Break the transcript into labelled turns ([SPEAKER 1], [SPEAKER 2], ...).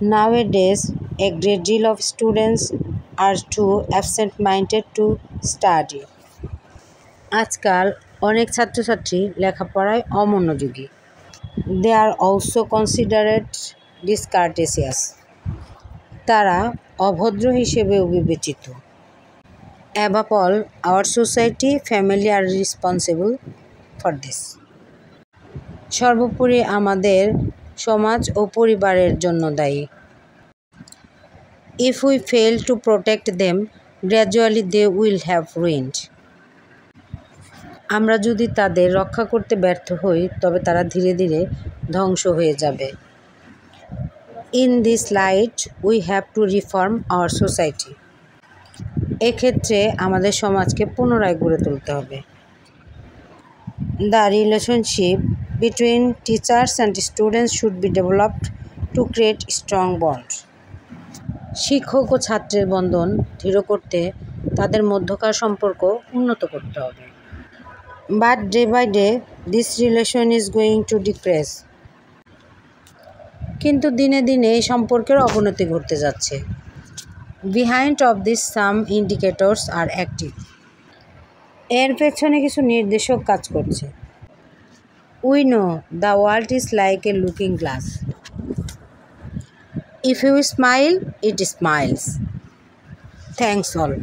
[SPEAKER 1] Nowadays, a great deal of students are too absent-minded to study. আজকাল অনেক ছাত্রছাত্রী লেখাপড়ায় অমনোযোগী। They are also considered discourteous. তারা অভদ্র হিসেবেও বিবেচিত। Above all, our society, family are responsible for this. সর্বোপরি আমাদের সমাজ ও পরিবারের জন্য দায়ী। If we fail to protect them, gradually they will have ruined. আমরা যদি তাদের রক্ষা করতে ব্যর্থ হই তবে তারা ধীরে ধীরে ধ্বংস হয়ে যাবে। In this light, we have to reform our society. এক্ষেত্রে আমাদের সমাজকে পুনরায় গড়ে তুলতে হবে। The relationship between teachers and students should be developed to create strong bond. শিক্ষক ও ছাত্রের বন্ধন দৃঢ় করতে তাদের মধ্যকার সম্পর্ক উন্নত করতে হবে। But day by day, this relation is going to decrease. কিন্তু দিনে দিনে এই সম্পর্কের অবনতি ঘটতে যাচ্ছে। Behind of this, some indicators are active. এর পেছনে কিছু নির্দেশক কাজ করছে। We know the world is like a looking glass. If you smile, it smiles. Thanks all.